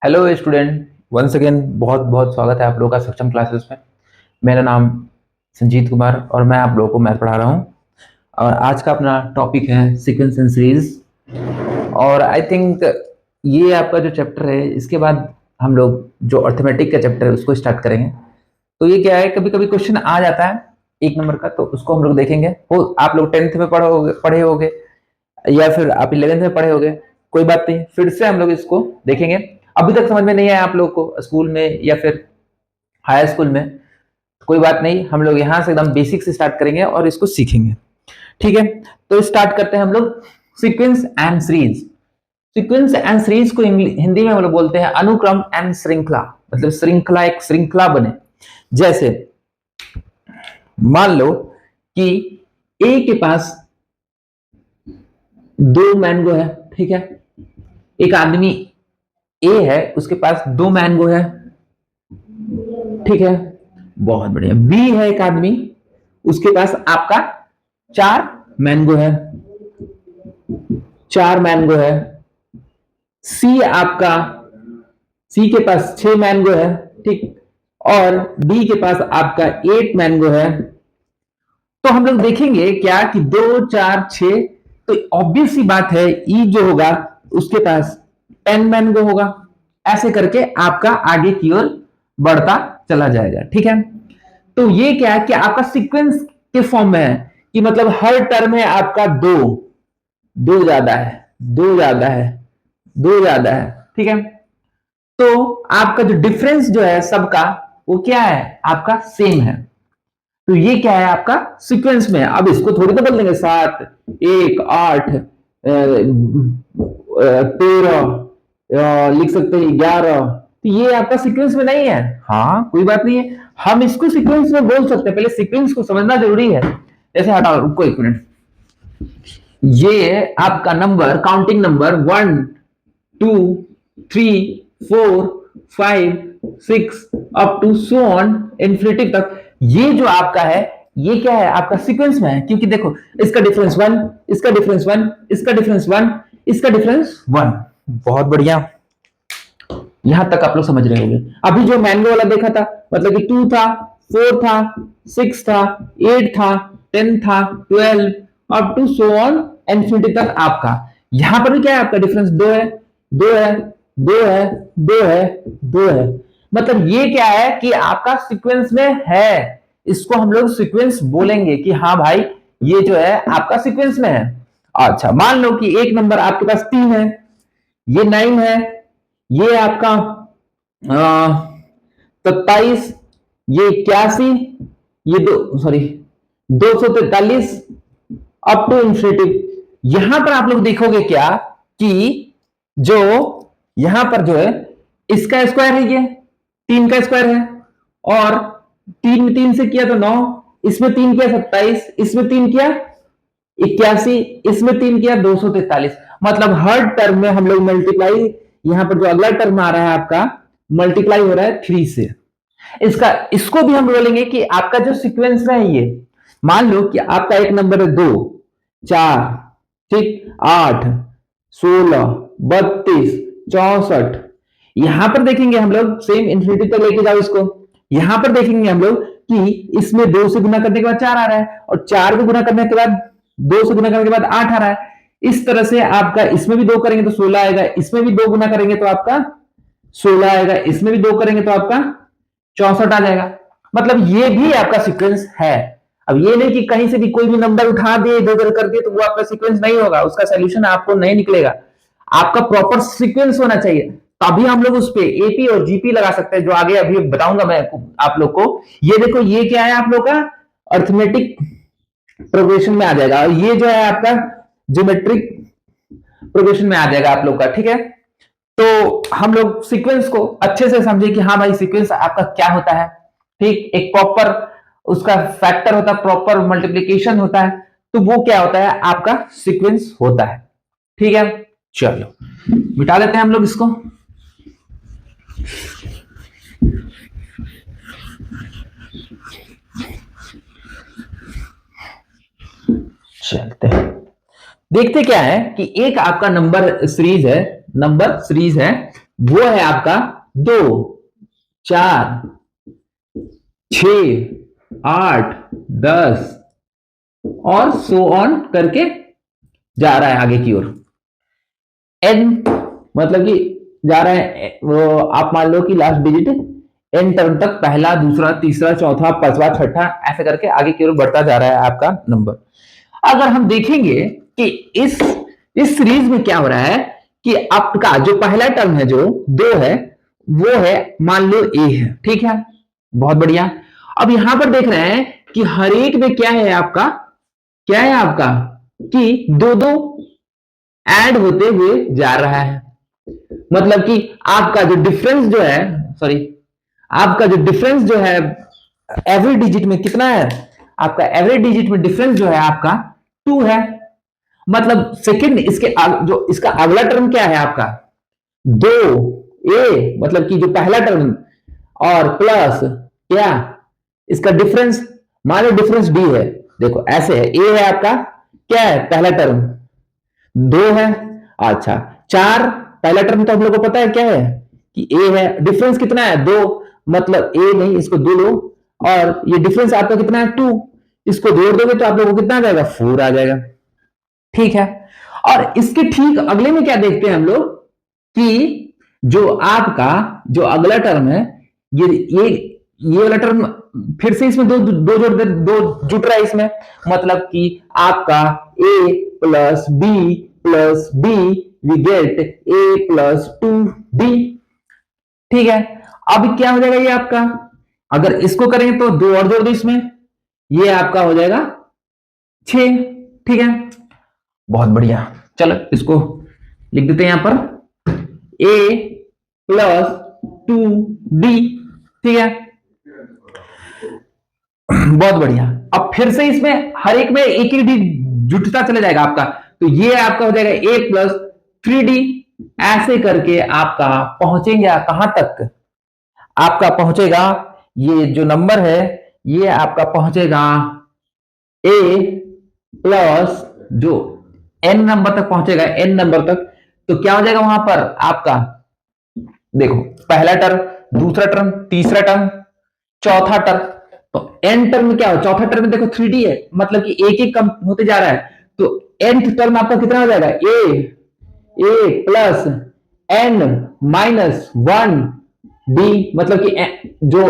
Hello student, once again बहुत बहुत स्वागत है आप लोगों का सक्षम क्लासेस में। मेरा नाम संजीत कुमार और मैं आप लोगों को मैथ पढ़ा रहा हूँ। और आज का अपना टॉपिक है सीक्वेंस एंड सीरीज। और आई थिंक ये आपका जो चैप्टर है, इसके बाद हम लोग जो अर्थमेटिक का चैप्टर है उसको स्टार्ट करेंगे। तो ये क्या है, कभी कभी क्वेश्चन आ जाता है 1 नंबर का, तो उसको हम लोग देखेंगे। वो आप लोग 10th में पढ़े होगे या फिर आप 11th में पढ़े होगे, कोई बात नहीं, फिर से हम लोग इसको देखेंगे। अभी तक समझ में नहीं आया आप लोग को स्कूल में या फिर हाई स्कूल में, कोई बात नहीं, हम लोग यहाँ से एकदम बेसिक से स्टार्ट करेंगे और इसको सीखेंगे। ठीक है, तो स्टार्ट करते हैं हम लोग sequence and series. Sequence and series को हिंदी में हम लोग बोलते हैं अनुक्रम एंड श्रृंखला। मतलब श्रृंखला, एक श्रृंखला बने। जैसे मान लो कि ए के पास 2 मैंगो है, ठीक है। एक आदमी ए है, उसके पास 2 मैंगो है, ठीक है, बहुत बढ़िया। बी है एक आदमी, उसके पास आपका 4 मैंगो है, 4 मैंगो है। सी आपका, सी के पास 6 मैंगो है, ठीक। और डी के पास आपका 8 मैंगो है। तो हम लोग देखेंगे क्या कि 2 4 6, तो ऑब्वियस सी बात है ई जो होगा उसके पास 10 मैंगो होगा। ऐसे करके आपका आगे की ओर बढ़ता चला जाएगा, ठीक है। तो ये क्या है कि आपका सीक्वेंस के फॉर्म में है कि मतलब हर टर्म में आपका 2 2 ज्यादा है, 2 ज्यादा है, 2 ज्यादा है, ठीक है। तो आपका जो डिफरेंस जो है सबका, वो क्या है, आपका सेम है। तो ये क्या है, आपका सीक्वेंस में है। अब इसको थोड़ी तो बोल देंगे 7 1 8 13 लिख सकते हैं 11। तो ये आपका सीक्वेंस में नहीं है। हाँ, कोई बात नहीं है, हम इसको सीक्वेंस में बोल सकते हैं। पहले सीक्वेंस को समझना जरूरी है। जैसे हटाओ, रुको 1 मिनट। ये आपका number, counting number 1 2 3 4 5 6 up to so on infinity तक, ये जो आपका है, ये क्या है, आपका सीक्वेंस में है। क्योंकि देखो, इसका डिफरेंस 1, इसका डिफरेंस 1, इसका डिफरेंस 1, इसका डिफरेंस 1। बहुत बढ़िया, यहां तक आप लोग समझ रहे होंगे। अभी जो मैंगो वाला देखा था, मतलब कि 2 था, 4 था, 6 था, 8 था, 10 था, 12 up to so on infinity तक आपका। यहां पर भी क्या है, आपका डिफरेंस 2 है, 2 है, 2 है, 2 है, 2 है। मतलब ये क्या है कि आपका सीक्वेंस में है। इसको हम लोग सीक्वेंस बोलेंगे कि हाँ भाई, ये जो है आपका सीक्वेंस में है। अच्छा, मान लो कि एक नंबर आपके पास 3 है, ये 9 है, ये आपका 27, ये 81, ये 243 अप टू इंफिनिटी। यहां पर आप लोग देखोगे क्या कि जो यहां पर जो है, इसका स्क्वायर है, ये 3 का स्क्वायर है। और 3 में 3 से किया तो 9, इसमें 3 किया 27, इसमें 3 किया 81, इसमें 3 किया 243। मतलब हर टर्म में हम लोग मल्टीप्लाई, यहां पर जो अगला टर्म आ रहा है आपका, मल्टीप्लाई हो रहा है 3 से। इसका, इसको भी हम बोलेंगे कि आपका जो सीक्वेंस में है ये। मान लो कि आपका एक नंबर है 2 4, ठीक, 8 16 32 64। यहां पर देखेंगे हम लोग, सेम इंफिनिटी तक लेके जाओ इसको। यहां पर देखेंगे हम लोग कि इसमें 2 से गुना करने के बाद 4 आ रहा है, और 4 को गुना करने के बाद, 2 से गुना करने के बाद 8 आ रहा है। इस तरह से आपका इसमें भी 2 करेंगे तो 16 आएगा, इसमें भी 2 गुना करेंगे तो आपका 16 आएगा, इसमें भी 2 करेंगे तो आपका 64 आ जाएगा। मतलब ये भी आपका सीक्वेंस है। अब ये नहीं कि कहीं से भी कोई भी नंबर उठा दिए इधर उधर कर दिए तो वो आपका सीक्वेंस नहीं होगा, उसका सोल्यूशन आपको नहीं निकलेगा। आपका प्रॉपर सीक्वेंस होना चाहिए, तभी हम लोग उस पे एपी और जीपी लगा सकते हैं, जो आगे अभी बताऊंगा मैं आप लोग को। ये देखो, ये क्या है आप लोग का, अर्थमेटिक प्रोग्रेशन में आ जाएगा, और ये जो है आपका ज्योमेट्रिक प्रोग्रेशन में आ जाएगा आप लोग का, ठीक है। तो हम लोग सीक्वेंस को अच्छे से समझे कि हाँ भाई, सीक्वेंस आपका क्या होता है, ठीक। एक प्रॉपर उसका फैक्टर होता है, प्रॉपर मल्टीप्लीकेशन होता है, तो वो क्या होता है, आपका सीक्वेंस होता है, ठीक है। चलो मिटा देते हैं हम लोग इसको। चलते हैं, देखते क्या है कि एक आपका नंबर सीरीज है, नंबर सीरीज है वो है आपका 2, 4, 6, 8, 10 और सो ऑन करके जा रहा है आगे की ओर। एन मतलब कि जा रहा है वो, आप मान लो कि लास्ट डिजिट एन टर्म तक, पहला, दूसरा, तीसरा, चौथा, पांचवा, छठा, ऐसे करके आगे की ओर बढ़ता जा रहा है आपका नंबर। अगर हम देखेंगे कि इस सीरीज में क्या हो रहा है कि आपका जो पहला टर्म है जो 2 है, वो है मान लो ए है, ठीक है, बहुत बढ़िया। अब यहां पर देख रहे हैं कि हर एक में क्या है आपका, क्या है आपका कि 2-2 ऐड होते हुए जा रहा है। मतलब कि आपका जो डिफरेंस जो है, सॉरी, आपका जो डिफरेंस जो है एवरी डिजिट में कितना है, आपका एवरी डिजिट में डिफरेंस जो है आपका 2 है। मतलब सेकंड इसके जो इसका अगला टर्म क्या है आपका 2 ए, मतलब कि जो पहला टर्म और प्लस क्या इसका डिफरेंस, मान लो डिफरेंस डी है, देखो ऐसे है, ए है आपका क्या है पहला टर्म 2 है, अच्छा 4 पहला टर्म तो हम लोग को पता है क्या है कि ए है, डिफरेंस कितना है 2, मतलब ए नहीं, इसको 2 लो, और ये डिफरेंस आपका कितना है 2, इसको जोड़ दोगे तो आप लोगों को कितना आ जाएगा 4 आ जाएगा, ठीक है। और इसके ठीक अगले में क्या देखते हैं हम लोग कि जो आपका जो अगला टर्म है, ये ये ये वाला टर्म फिर से इसमें दो दो जोड़ दो जुट रहा है इसमें, मतलब कि आपका a plus b plus d, we get a plus 2b, ठीक है। अब क्या हो जाएगा ये आपका, अगर इसको करेंगे तो 2 और जोड़ दो इसमें, ये आपका हो जाएगा 6, ठीक है, बहुत बढ़िया। चलो इसको लिख देते हैं यहां पर a प्लस 2b, ठीक है, बहुत बढ़िया। अब फिर से इसमें हर एक में एक एक डी जुटता चला जाएगा आपका, तो ये आपका हो जाएगा a प्लस 3d, ऐसे करके आपका पहुंचेंगे कहां तक, आपका पहुंचेगा ये जो नंबर है, ये आपका पहुंचेगा a प्लस जो n नंबर तक पहुंचेगा, n नंबर तक, तो क्या हो जाएगा वहां पर आपका, देखो पहला टर्म, दूसरा टर्म, तीसरा टर्म, चौथा टर्म, तो n टर्म में क्या हो, चौथा टर्म में देखो 3d है, मतलब कि एक एक कम होते जा रहा है, तो nth टर्म आपका कितना हो जाएगा a plus n minus 1d, मतलब कि जो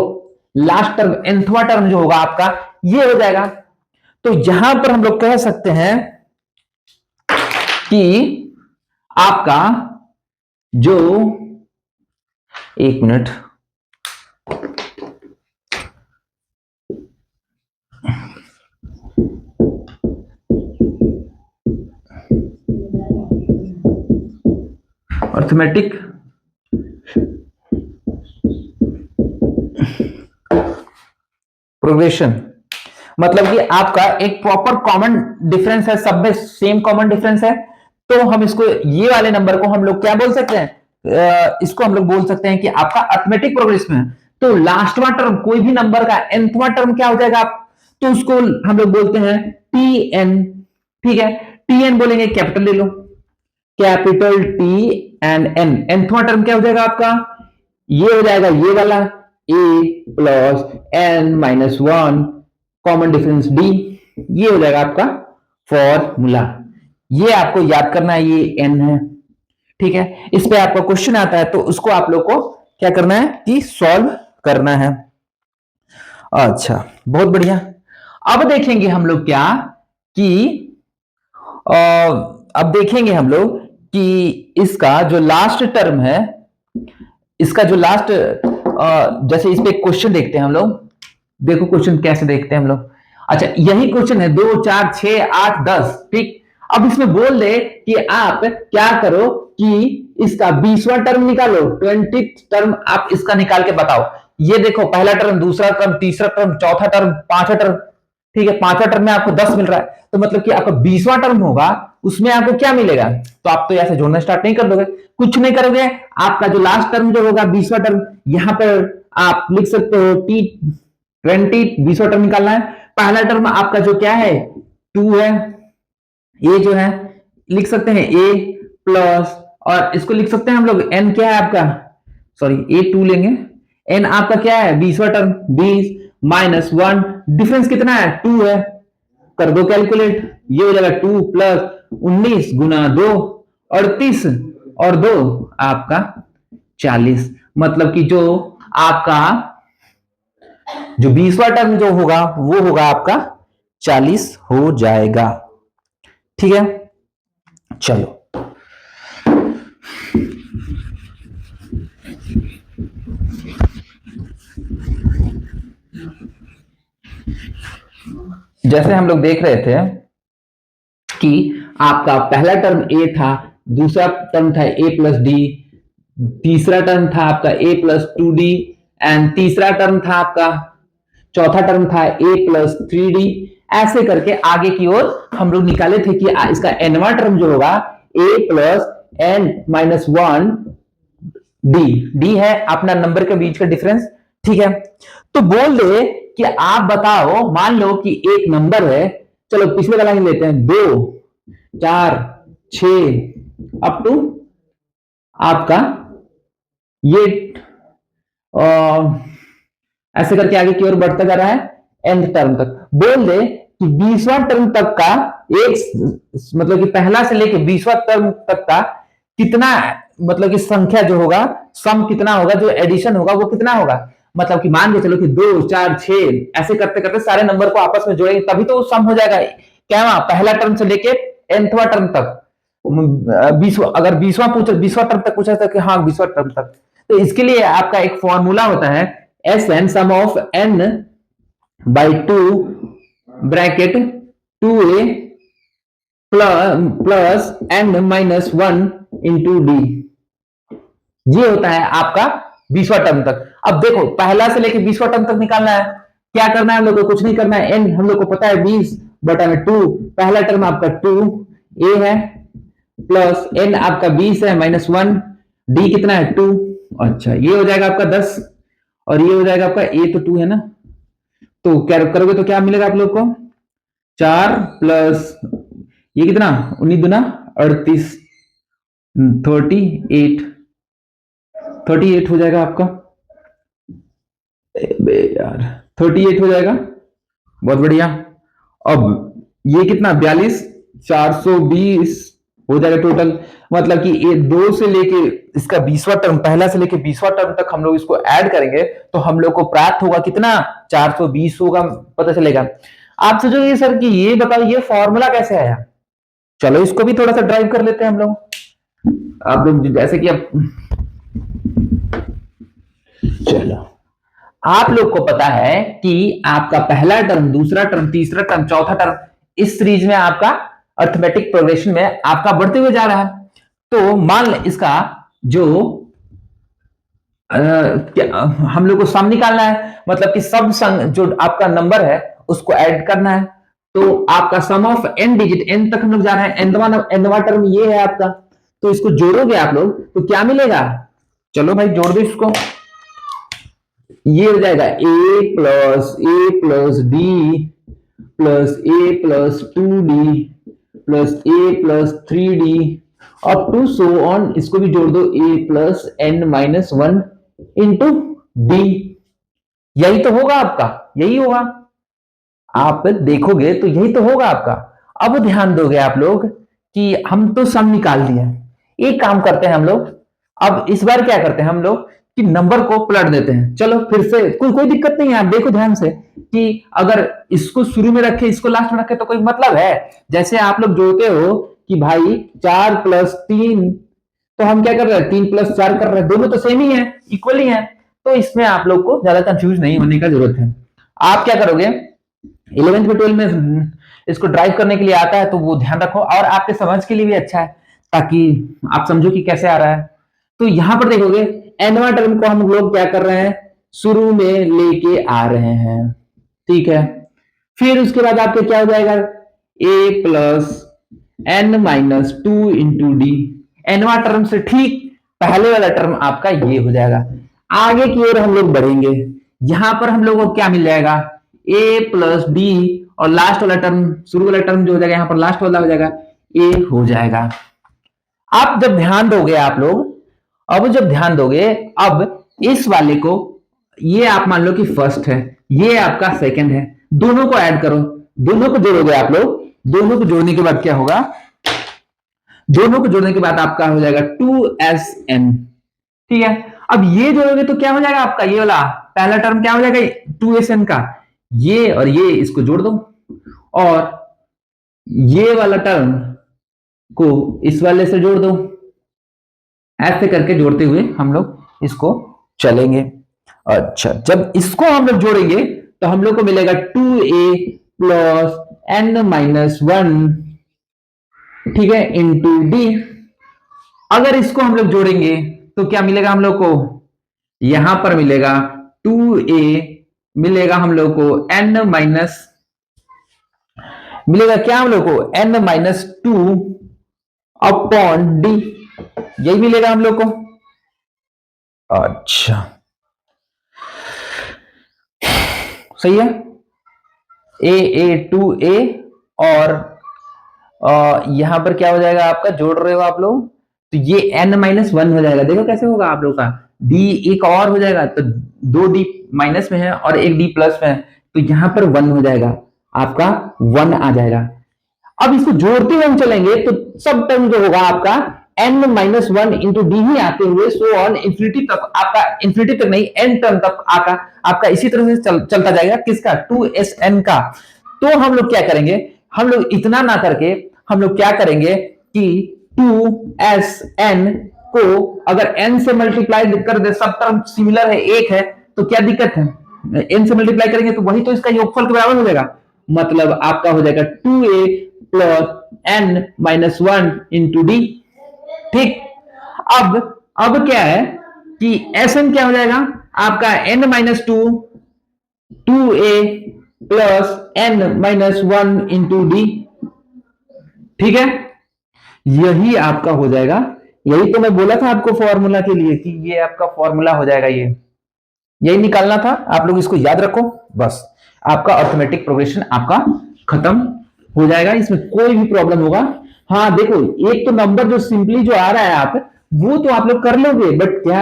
लास्ट टर्म nthवा टर्म जो होगा आपका ये हो जाएगा। तो यहां पर हम लोग कह सकते हैं कि आपका जो, एक मिनट, अर्थमेटिक प्रोग्रेशन, मतलब कि आपका एक प्रॉपर कॉमन डिफरेंस है, सब में सेम कॉमन डिफरेंस है, तो हम इसको ये वाले नंबर को हम लोग क्या बोल सकते हैं, इसको हम लोग बोल सकते हैं कि आपका अर्थमेटिक प्रोग्रेशन है। तो लास्टवा टर्म कोई भी नंबर का nthवा टर्म क्या हो जाएगा आप, तो उसको हम लोग बोलते हैं tn, ठीक है, tn बोलेंगे, कैपिटल ले लो, कैपिटल टी एंड एन, nthवा टर्म क्या हो जाएगा आपका, ये हो जाएगा ये वाला a plus n minus 1 common difference d, ये हो जाएगा आपका फॉर्मूला। ये आपको याद करना है, ये n है, ठीक है। इस पे आपका क्वेश्चन आता है तो उसको आप लोग को क्या करना है कि सॉल्व करना है। अच्छा बहुत बढ़िया। अब देखेंगे हम लोग क्या कि अब देखेंगे हम लोग कि इसका जो लास्ट टर्म है, इसका जो लास्ट, जैसे इस पे क्वेश्चन देखते हैं हम लोग, देखो क्वेश्चन कैसे देखते हैं हम लोग। अच्छा यही क्वेश्चन है 2, 4, 6, 8, 10, ठीक। अब इसमें बोल दे कि आप क्या करो कि इसका 20वां टर्म निकालो, 20th टर्म आप इसका निकाल के बताओ। ये देखो पहला टर्म, दूसरा टर्म, तीसरा टर्म, चौथा टर्म, पांचवा टर्म, ठीक है, पांचवा टर्म में आपको 10 मिल रहा है, तो मतलब कि आपका 20वां टर्म होगा, उसमें आपको क्या मिलेगा, तो आप तो ऐसे जोड़ना स्टार्ट नहीं कर दोगे, कुछ नहीं करोगे, आपका जो लास्ट टर्म जो होगा 20वां टर्म, यहां पर आप लिख सकते हो T20, 20वां टर्म निकालना है। पहला टर्म आपका जो क्या है 2 है, ये जो है लिख सकते हैं a प्लस और इसको लिख सकते हैं हम लोग, n क्या है आपका, सॉरी a2 लेंगे, n आपका क्या है 20वां टर्म, 20 माइनस 1, डिफरेंस कितना है 2 है, कर दो कैलकुलेट, ये हो जाएगा 2 प्लस 19 गुना 2 38 और 2 आपका 40, मतलब कि जो आपका जो 20वां टर्म जो होगा वो होगा आपका 40 हो जाएगा। ठीक है, चलो जैसे हम लोग देख रहे थे कि आपका पहला टर्म a था, दूसरा टर्म था a प्लस डी, तीसरा टर्म था आपका a प्लस 2d एंड तीसरा टर्म था आपका, चौथा टर्म था a प्लस 3d, ऐसे करके आगे की ओर हम लोग निकाले थे कि इसका nवां टर्म जो होगा a plus n minus 1 D है अपना नंबर के बीच का डिफरेंस। ठीक है, तो बोल दे कि आप बताओ, मान लो कि एक नंबर है, चलो पिछले वाला ही लेते हैं, 2 4 6 अप टू आपका ये ऐसे करके आगे की ओर बढ़ता जा रहा है nth टर्म तक। बोल दे कि 20वां टर्म तक का एक, मतलब कि पहला से लेके 20वां टर्म तक का कितना, मतलब कि संख्या जो होगा, सम कितना होगा, जो एडिशन होगा वो कितना होगा, मतलब कि मान के चलो कि 2 4 6 ऐसे करते करते सारे नंबर को आपस में जोड़ेंगे तभी तो सम हो जाएगा। क्या पहला टर्म से लेके nthवां टर्म तक, 20, अगर 20वां पूछा, 20वां टर्म तक पूछा था कि हाँ 20वां टर्म तक, तो इसके लिए आपका एक फॉर्मूला होता है Sn sum of n by 2 bracket 2a plus n minus 1 into d, ये होता है आपका 20वां टर्म तक। अब देखो पहला से लेके 20वां टर्म तक निकालना है, क्या करना है हम लोग को, कुछ नहीं करना है, n हम लोग को पता है 20 बटा में 2, पहला टर्म आपका 2a है प्लस n आपका 20 है माइनस 1, d कितना है 2, अच्छा ये हो जाएगा आपका 10 और ये हो जाएगा आपका a तो 2 है ना, तो क्या करोगे तो क्या मिलेगा आप लोग को, 4 प्लस ये कितना 19 दुना 38, 38 हो जाएगा आपका, यार 38 हो जाएगा, बहुत बढ़िया। अब ये कितना 42 420 हो जाएगा टोटल, मतलब कि ये 2 से लेके इसका 20वां टर्म, पहला से लेके 20वां टर्म तक हम लोग इसको ऐड करेंगे तो हम लोग को प्राप्त होगा कितना 420 होगा, पता चलेगा। आप सोचोगे सर कि ये बताओ ये फॉर्मूला कैसे आया, चलो इसको भी थोड़ा सा ड्राइव कर लेते हैं हम लोग। आप लोग जैसे कि अब चलो आप लोग को पता है कि आपका पहला टर्म, दूसरा टर्म, तीसरा टर्म, चौथा टर्म, इस सीरीज में आपका अर्थमेटिक प्रोग्रेशन में आपका बढ़ते हुए जा रहा है। तो मान लें इसका जो हम लोग को सम निकालना है, मतलब कि सब जो आपका नंबर है उसको ऐड करना है, तो आपका सम ऑफ n डिजिट, n तक हम लोग जा रहे हैं, nवां टर्म ये है आपका, तो इसको जोड़ोगे आप लोग तो क्या मिलेगा, चलो भाई जोड़ दो इसको, ये हो जाएगा a plus d plus a plus 2d plus a plus 3d up to so on, इसको भी जोड़ दो a plus n minus 1 into d, यही तो होगा आपका, यही होगा, आप देखोगे तो यही तो होगा आपका। अब ध्यान दोगे आप लोग कि हम तो सम निकाल दिया, एक काम करते हैं हम लोग, अब इस बार क्या करते हैं हम लोग कि नंबर को पलट देते हैं, चलो फिर से, कोई दिक्कत नहीं है, आप देखो ध्यान से कि अगर इसको शुरू में रखे इसको लास्ट में रखे तो कोई मतलब है, जैसे आप लोग जोड़ते हो कि भाई 4 प्लस 3, तो हम क्या कर रहे हैं 3 प्लस 4 कर रहे हैं, दोनों तो सेम ही है, इक्वल ही है, तो इसमें आप लोग को ज्यादा कंफ्यूज नहीं होने का जरूरत है। आप क्या करोगे 11th में 12 में इसको ड्राइव करने के लिए आता है तो वो ध्यान रखो, और आपके समझ के लिए भी अच्छा है ताकि आप समझो कि कैसे आ रहा है। तो यहां पर देखोगे nवां टर्म को हम लोग क्या कर रहे हैं शुरू में लेके आ रहे हैं, ठीक है, फिर उसके बाद आपके क्या हो जाएगा a plus n minus 2 into D, nवां टर्म से ठीक पहले वाला टर्म आपका ये हो जाएगा। आगे की ओर हम लोग बढ़ेंगे, यहां पर हम लोग को क्या मिल जाएगा a प्लस डी, और लास्ट वाला टर्म, शुरू वाला टर्म जो हो जाएगा यहाँ पर लास्ट वाला हो जाएगा a हो जाएगा। आप जब ध्यान दोगे आप लोग, अब जब ध्यान दोगे, अब इस वाले को, ये आप मान लो कि फर्स्ट है, ये आपका सेकंड है, दोनों को ऐड करो, दोनों को जोड़ोगे आप लोग, दोनों को जोड़ने के बाद क्या होगा, दोनों को जोड़ने के बाद आपका हो जाएगा 2SN। ठीक है, अब ये जोड़ोगे तो क्या हो जाएगा आपका, ये वाला पहला टर्म क्या हो जाएगा 2SN का, ये और ये इसको जोड़ दो, और ये वाला टर्म को इस वाले से जोड़ दो, ऐसे करके जोड़ते हुए हम लोग इसको चलेंगे। अच्छा, जब इसको हम लोग जोड़ेंगे तो हम लोग को मिलेगा 2A प्लस N माइनस 1, ठीक है, इंटू D। अगर इसको हम लोग जोड़ेंगे तो क्या मिलेगा हम लोग को, यहां पर मिलेगा 2A, मिलेगा हम लोग को N माइनस, मिलेगा क्या हम लोग को N माइनस 2 अपॉन D, यही मिलेगा हम लोग को। अच्छा, सही है, A2A, और यहां पर क्या हो जाएगा आपका, जोड़ रहे हो आप लोग तो ये N माइनस 1 हो जाएगा, देखो कैसे होगा आप लोग का, D एक और हो जाएगा, तो 2D माइनस में है और एक D प्लस में है, तो यहां पर 1 हो जाएगा, आपका 1 आ जाएगा। अब इसको जोड़ते हुए हम चलेंगे तो सब टर्म जो होगा आपका N माइनस 1 इंटू डी ही आते हुए सो ऑन इंफिनिटी तक, आपका इंफिनिटी तक नहीं, N टर्म तक आपका इसी तरह से चलता जाएगा, किसका, 2SN का। तो हम लोग क्या करेंगे, हम लोग इतना ना करके हम लोग क्या करेंगे कि 2SN को अगर N से मल्टीप्लाई कर दे, सब टर्म सिमिलर है, एक है, तो क्या दिक्कत है, N से मल्टीप्लाई करेंगे तो वही तो इसका योगफल के बराबर हो जाएगा, मतलब आपका हो जाएगा 2A plus N minus 1 into D. ठीक, अब क्या है कि Sn क्या हो जाएगा आपका N minus 2A plus N minus 1 into D. ठीक है, यही आपका हो जाएगा, यही तो मैं बोला था आपको फॉर्मूला के लिए कि ये आपका फॉर्मूला हो जाएगा, ये यही निकालना था, आप लोग इसको याद रखो, बस आपका अर्थमेटिक प्रोग्रेशन आपका खत्म हो जाएगा, इसमें कोई भी प्रॉब्लम होगा। हाँ देखो, एक तो नंबर जो सिंपली जो आ रहा है आप वो तो आप लोग कर लोगे, बट क्या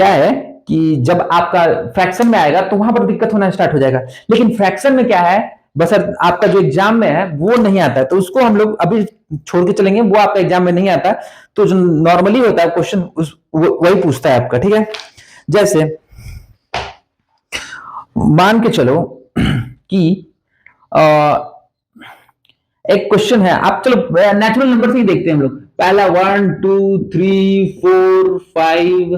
है कि जब आपका फ्रैक्शन में आएगा तो वहां पर दिक्कत होना स्टार्ट हो जाएगा, लेकिन फ्रैक्शन में क्या है, बस आपका जो एग्जाम में है वो नहीं आता है, तो उसको हम लोग अभी छोड़ के चलेंगे, वो आपका एग्जाम में नहीं आता, तो जो नॉर्मली होता है क्वेश्चन वही पूछता है आपका। ठीक है, जैसे मान के चलो कि एक क्वेश्चन है, आप चलो नेचुरल नंबर से ही देखते हैं हम लोग, पहला 1 2 3 4 5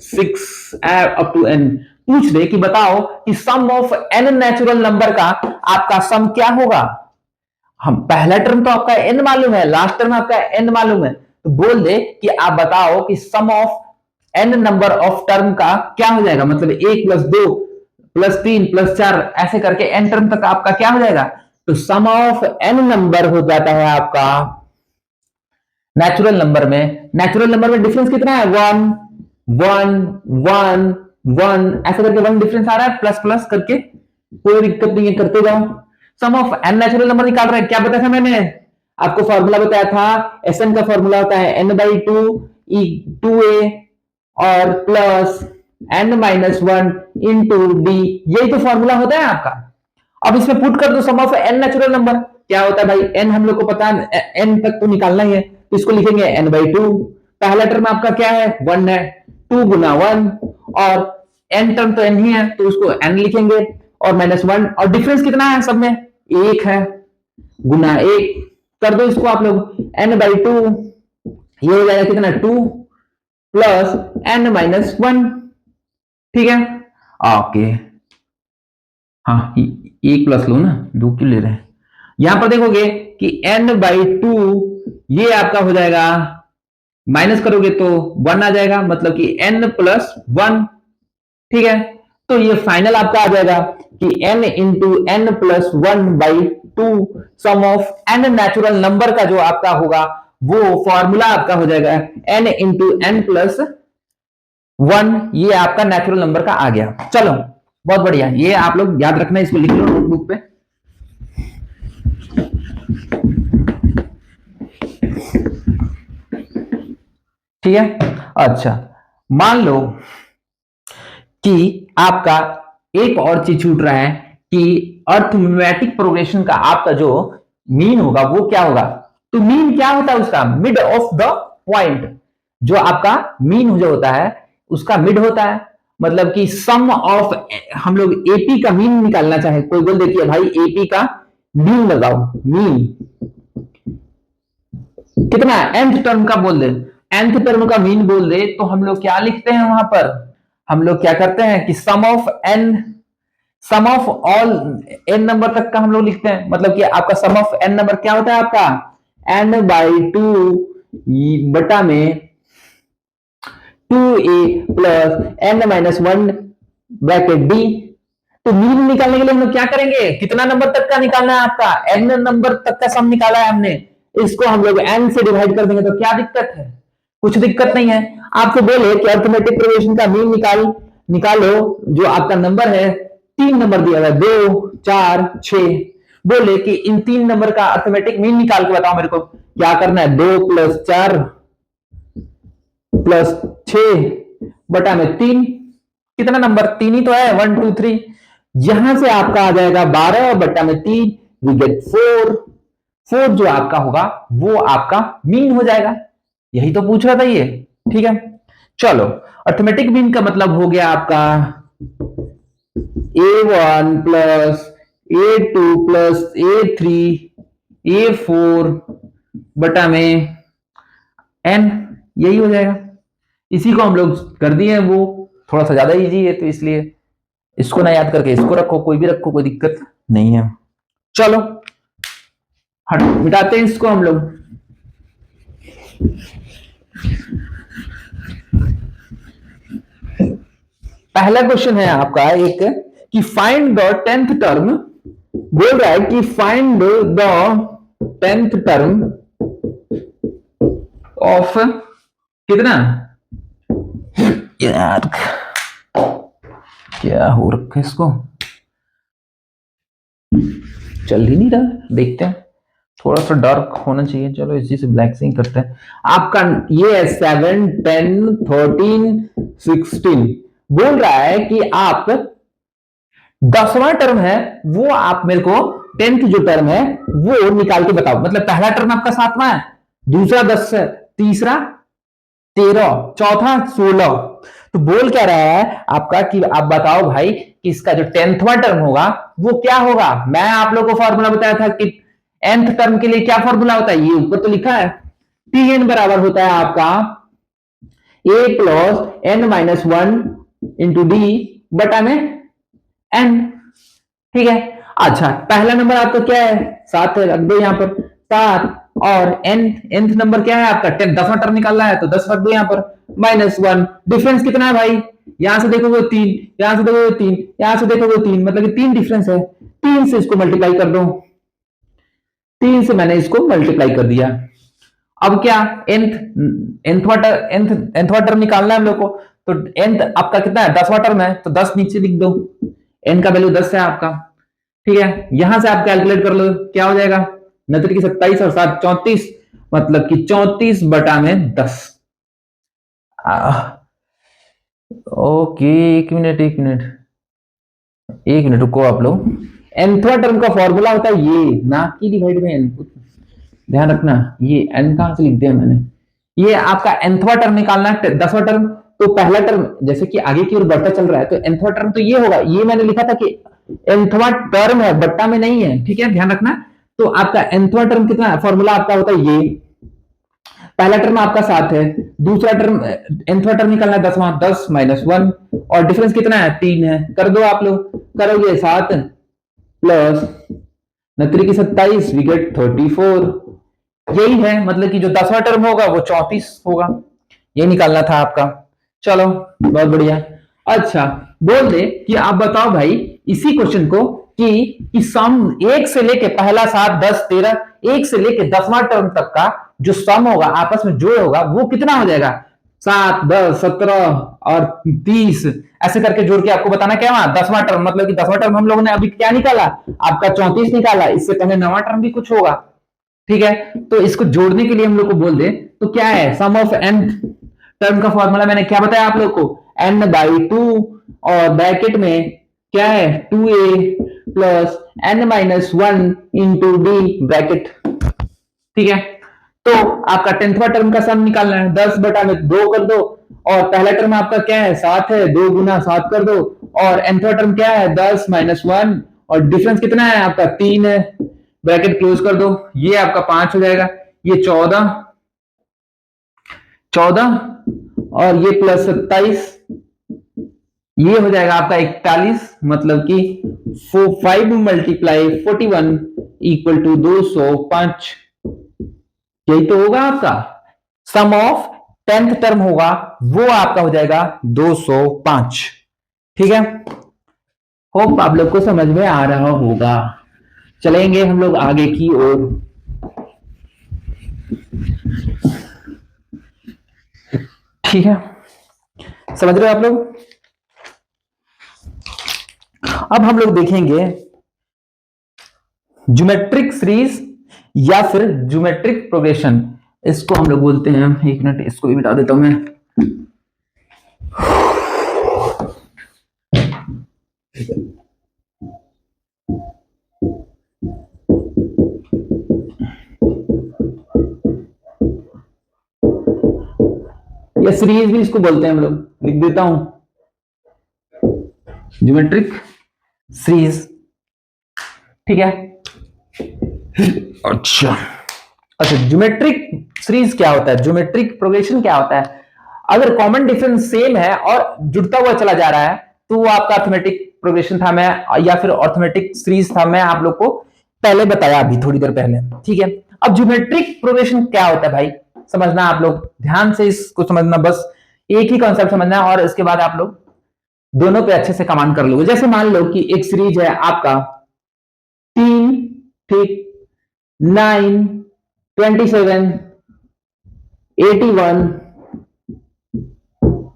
6 अप टू n, पूछ दे कि बताओ कि sum of n natural number का आपका सम क्या होगा। हम पहला टर्म तो आपका n मालूम है, लास्ट टर्म आपका n मालूम है, तो बोल दे कि आप बताओ कि sum of n number of term का क्या हो जाएगा, मतलब 1 प्लस 2 प्लस 3 प्लस 4 ऐसे करके n टर्म तक आपका क्या हो जाएगा, तो सम ऑफ n नंबर हो जाता है आपका नेचुरल नंबर में डिफरेंस कितना है, 1 1 1 1 ऐसे करके 1 डिफरेंस आ रहा है, प्लस प्लस करके कोई दिक्कत नहीं है, करते जाओ। सम ऑफ n नेचुरल नंबर निकाल रहे हैं, क्या बताया था मैंने आपको, फॉर्मूला बताया था, Sn का फॉर्मूला होता है n/2 2a और plus n minus 1 into d, यही तो फॉर्मूला होता है आपका। अब इसमें पुट कर दो सम ऑफ n नेचुरल नंबर, क्या होता है भाई, n हम लोग को पता है, n तक तो निकालना ही है, तो इसको लिखेंगे n/2, पहला टर्म आपका क्या है 1 है, 2 गुना 1 और n टर्म तो n ही है तो उसको n लिखेंगे और -1, और डिफरेंस कितना है सब में, 1 है, गुना 1 कर दो इसको आप लोग, n/2 ये हो जाएगा कितना 2 प्लस n माइनस 1। ठीक है, ओके, हाँ 1 प्लस लो ना, 2 क्यों ले रहे हैं, यहां पर देखोगे कि n/2 ये आपका हो जाएगा, माइनस करोगे तो 1 आ जाएगा, मतलब कि n प्लस 1। ठीक है, तो ये फाइनल आपका आ जाएगा कि n into n plus 1/2 sum of n natural number का जो आपका होगा वो फॉर्मूला आपका हो जाएगा n इंटू n प्लस 1, ये आपका नेचुरल नंबर का आ गया। चलो बहुत बढ़िया, ये आप लोग याद रखना, इसको लिख लो नोटबुक पे। ठीक है। अच्छा, मान लो कि आपका एक और चीज छूट रहा है कि अर्थमेटिक प्रोग्रेशन का आपका जो मीन होगा वो क्या होगा। तो मीन क्या होता है उसका, मिड ऑफ द पॉइंट। जो आपका मीन जो होता है उसका मिड होता है, मतलब कि सम ऑफ, हम लोग एपी का मीन निकालना चाहे, कोई बोल देखिए भाई एपी का मीन लगाओ, मीन कितना है, nth टर्म का बोल दे, nth टर्म का मीन बोल दे, तो हम लोग क्या लिखते हैं वहां पर, हम लोग क्या करते हैं कि sum of N, sum of all N number तक का हम लोग लिखते हैं। मतलब कि आपका सम ऑफ एन नंबर क्या होता है आपका, एन बाई टू बटा में 2a plus n minus one bracket d. तो मीन निकालने के लिए हम लोग क्या करेंगे, कितना नंबर तक का निकालना है आपका, एन नंबर तक का सम निकाला है हमने, इसको हम लोग एन से डिवाइड कर देंगे तो क्या दिक्कत है, कुछ दिक्कत नहीं है। आपको बोले कि अर्थमेटिक प्रोग्रेशन का मीन निकालो, जो आपका नंबर है, तीन नंबर दिया हुआ है, 2 4 6, बोले कि इन तीन नंबर का अर्थमेटिक मीन निकाल के बताओ मेरे को। क्या करना है, 2 प्लस 4 प्लस 6 बटा में 3, कितना नंबर, तीन ही तो है, 1 2 3, यहां से आपका आ जाएगा 12 बटा में 3, वी गेट 4। 4 जो आपका होगा वो आपका मीन हो जाएगा, यही तो पूछ रहा था ये। ठीक है, चलो अर्थमेटिक मीन का मतलब हो गया आपका a1 plus a2 plus a3 a4 बटा में n, यही हो जाएगा। इसी को हम लोग कर दिए, वो थोड़ा सा ज्यादा इजी है तो इसलिए इसको ना याद करके इसको रखो, कोई भी रखो, कोई दिक्कत नहीं है। चलो हट मिटाते हैं इसको हम लोग। पहला क्वेश्चन है आपका एक कि फाइंड द 10th टर्म, बोल रहा है कि find the 10th term of कितना, यार क्या हो रखा है इसको, चल ही नहीं रहा, देखते हैं, थोड़ा सा डार्क होना चाहिए, चलो इसी से ब्लैक से ही करते हैं। आपका ये है 7 10 13 16, बोल रहा है कि आप 10वां टर्म है वो आप मेरे को 10th जो टर्म है वो निकाल के बताओ। मतलब पहला टर्म आपका 7वां है, दूसरा 10 है, तीसरा 13, चौथा 16। तो बोल क्या रहा है आपका कि आप बताओ भाई कि इसका जो 10वां टर्म होगा वो क्या होगा। मैं आप लोगों को फॉर्मूला बताया था कि nth टर्म के लिए क्या फॉर्मूला होता है, ये ऊपर तो लिखा है, tn बराबर होता है आपका a plus n minus one into D बटा में n। ठीक है, अच्छा पहला नंबर आपका क्या है, 7 है, रख दो यहां पर 7, और nth नंबर क्या है आपका, 10वां टर्म निकालना है तो 10 रख दो यहां पर, -1, डिफरेंस कितना है भाई, यहां से देखोगे 3, यहां से देखोगे 3, यहां से देखोगे 3, मतलब कि 3 डिफरेंस है, 3 से इसको मल्टीप्लाई कर दो, 3 से मैंने इसको मल्टीप्लाई कर दिया। अब क्या nthवा टर्म निकालना है हम लोग को, तो nth आपका कितना है, 10वां टर्म है तो 10 नीचे लिख दो, n का वैल्यू 10 है आपका। ठीक है, यहां से आप कैलकुलेट कर लो क्या हो जाएगा, 9 की 27 और 7 34, मतलब कि 34 बटा में 10। ओके, एक मिनट रुको आप लोग, nthवा टर्म का फॉर्मूला होता है ये, ना कि डिवाइड में n, ध्यान रखना, ये n कहां से लिख दिया मैंने, ये आपका nthवा टर्म निकालना है, 10वां टर्म, तो पहला टर्म जैसे कि आगे की ओर बढ़ता चल रहा है तो nthवा टर्म तो ये होगा, ये मैंने लिखा था कि nthवा टर्म है, बट्टा में नहीं है, ठीक है ध्यान रखना। तो आपका nthवा टर्म कितना, फॉर्मूला आपका होता है ये, पहला टर्म आपका 7 है, दूसरा टर्म nthवा टर्म निकालना है 10वां, 10 -1, और डिफरेंस कितना है 3 है, कर दो आप लोग, करोगे 7 प्लस 9 की 27, वी गेट 34, यही है, मतलब कि जो 10वां टर्म होगा वो 34 होगा, ये निकालना था आपका। चलो बहुत बढ़िया। अच्छा बोल दे कि आप बताओ भाई इसी क्वेश्चन को कि सम 1 से लेके पहला 7 10 13 1 से लेके 10वां टर्म तक का जो सम होगा आपस में जोड़ होगा वो कितना हो जाएगा, 7 10 17 और 30, ऐसे करके जोड़ के आपको बताना क्या हुआ 10वां टर्म, मतलब कि 10वां टर्म हम लोगों ने अभी क्या निकाला आपका 34 निकाला, इससे पहले 9वां टर्म भी कुछ होगा। ठीक है, तो इसको जोड़ने के लिए हम लोग को बोल दे तो क्या है, सम ऑफ n टर्म का फॉर्मूला मैंने क्या बताया आप लोग को, n/2 और ब्रैकेट में क्या है 2a plus n-1 into D bracket. ठीक है, तो आपका 10वां टर्म का सम निकालना है, 10/2 कर दो, और पहला टर्म आपका क्या है 7 है, 2 गुना 7 कर दो, और nवां टर्म क्या है 10 - 1, और डिफरेंस कितना है आपका 3 है, ब्रैकेट क्लोज कर दो, ये आपका 5 हो जाएगा, ये 14 और ये प्लस 27, ये हो जाएगा आपका 41, मतलब कि 5 मल्टीप्लाई 41 इक्वल टू 205। यही तो होगा आपका सम ऑफ 10th टर्म होगा, वो आपका हो जाएगा 205। ठीक है, होप आप लोग को समझ में आ रहा होगा। चलेंगे हम लोग आगे की ओर। ठीक है, समझ रहे हो आप लोग। अब हम लोग देखेंगे ज्योमेट्रिक सीरीज या फिर ज्योमेट्रिक प्रोग्रेशन, इसको हम लोग बोलते हैं। एक मिनट, इसको भी बता देता हूं मैं। या सीरीज भी इसको बोलते हैं हम लोग, लिख देता हूं ज्योमेट्रिक सीरीज। ठीक है, अच्छा ज्योमेट्रिक सीरीज क्या होता है, ज्योमेट्रिक प्रोग्रेशन क्या होता है। अगर कॉमन डिफरेंस सेम है और जुड़ता हुआ चला जा रहा है तो वो आपका अर्थमेटिक प्रोग्रेशन था, मैं या फिर अर्थमेटिक सीरीज था, मैं आप लोग को पहले बताया अभी थोड़ी देर पहले। ठीक है, अब ज्योमेट्रिक प्रोग्रेशन क्या होता है भाई, समझना आप लोग ध्यान से, इसको समझना, बस एक ही कॉन्सेप्ट समझना है और इसके बाद आप लोग दोनों पे अच्छे से कमांड कर लोगे। जैसे मान लो कि एक सीरीज है आपका 3, ठीक, 9, 27, 81,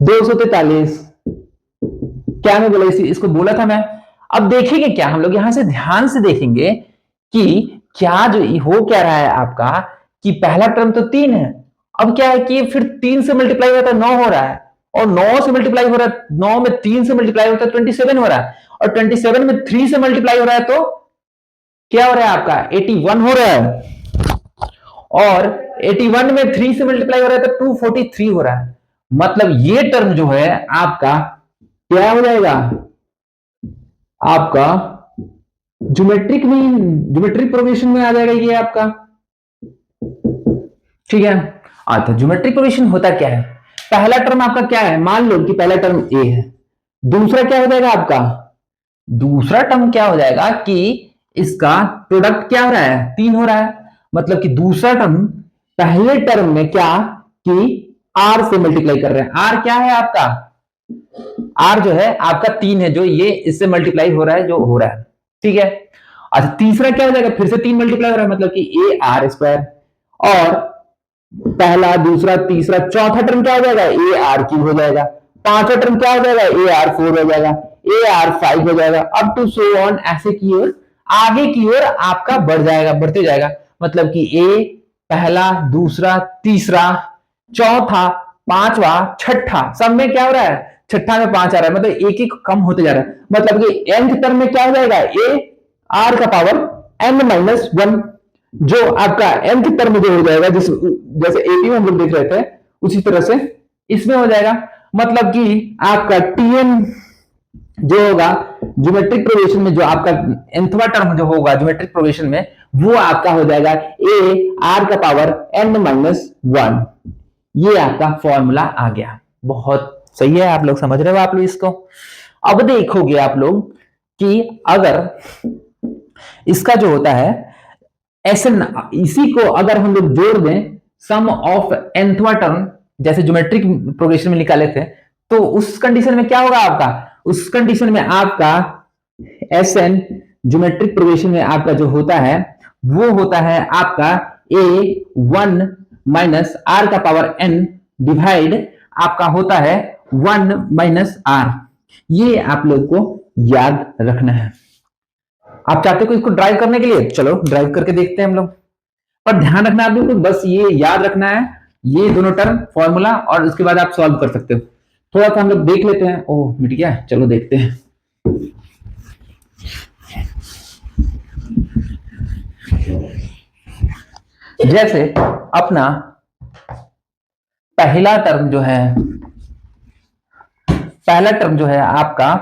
243, क्या मैं बोला, इसको बोला था मैं। अब देखेंगे क्या हम लोग, यहां से ध्यान से देखेंगे कि क्या जो हो क्या रहा है आपका, कि पहला टर्म तो 3 है, अब क्या है कि फिर 3 से मल्टीप्लाई होता है 9 हो रहा है, और 9 से मल्टीप्लाई हो रहा है, 9 में 3 से मल्टीप्लाई होता है 27 हो रहा है, और 27 में 3 से मल्टीप्लाई हो रहा है तो क्या हो रहा है आपका 81 हो रहा है, और 81 में 3 से मल्टीप्लाई हो रहा है तो 243 हो रहा है। मतलब ये टर्म जो है आपका क्या हो जाएगा, आपका ज्योमेट्रिक प्रोग्रेशन में आ जाएगा ये आपका। ठीक है, अच्छा ज्योमेट्रिक प्रोग्रेशन होता क्या है, पहला टर्म आपका क्या है, मान लो कि पहला टर्म ए है, दूसरा क्या हो जाएगा आपका, दूसरा टर्म क्या हो जाएगा कि इसका प्रोडक्ट क्या हो रहा है 3 हो रहा है, मतलब कि दूसरा टर्म पहले टर्म में क्या कि आर से मल्टीप्लाई कर रहे हैं, आर क्या है आपका, आर जो है आपका 3 है, जो ये इससे मल्टीप्लाई हो रहा है, जो हो रहा है। ठीक है, अच्छा तीसरा क्या हो जाएगा, फिर से 3 मल्टीप्लाई हो रहा है, मतलब कि ए आर स्क्वायर, और पहला दूसरा तीसरा चौथा टर्म क्या हो जाएगा ए आर क्यूब हो जाएगा, पांचवा टर्म क्या हो जाएगा ए आर 4 हो जाएगा, ए आर 5 हो जाएगा, अप टू सो ऑन, ऐसे की ओर आगे की ओर आपका बढ़ जाएगा, बढ़ते जाएगा। मतलब कि ए पहला दूसरा तीसरा चौथा पांचवा छठा, सब में क्या हो रहा है, छठा में 5 आ रहा है, मतलब एक एक कम होते जा रहा है। मतलब कि nth टर्म में क्या हो जाएगा ए आर का पावर n-1, जो आपका nth टर्म जो हो जाएगा, जैसे 80 में हम लोग देख रहे थे उसी तरह से इसमें हो जाएगा। मतलब कि आपका tn जो होगा ज्योमेट्रिक प्रोग्रेशन में, जो आपका nthवां टर्म जो होगा ज्योमेट्रिक प्रोग्रेशन में, वो आपका हो जाएगा ए आर का पावर n-1। ये आपका फॉर्मूला आ गया, बहुत सही है, आप लोग समझ रहे हो आप लोग इसको। अब देखोगे आप लोग कि अगर इसका जो होता है एसएन, इसी को अगर हम लोग जोड़ दें सम ऑफ nthवां टर्म, जैसे ज्योमेट्रिक प्रोग्रेशन में निकाले थे, तो उस कंडीशन में क्या होगा आपका, उस कंडीशन में आपका एसएन ज्योमेट्रिक प्रोग्रेशन में आपका जो होता है वो होता है आपका a1 माइनस आर का पावर n डिवाइड आपका होता है 1 माइनस आर। ये आप लोग को याद रखना है। आप चाहते हो इसको ड्राइव करने के लिए, चलो ड्राइव करके देखते हैं हम लोग, पर ध्यान रखना आप लोग को, बस ये याद रखना है ये दोनों टर्म फॉर्मूला, और उसके बाद आप सॉल्व कर सकते हो। थोड़ा सा हम लोग देख लेते हैं। ओह मिट गया, चलो देखते हैं। जैसे अपना पहला टर्म जो है आपका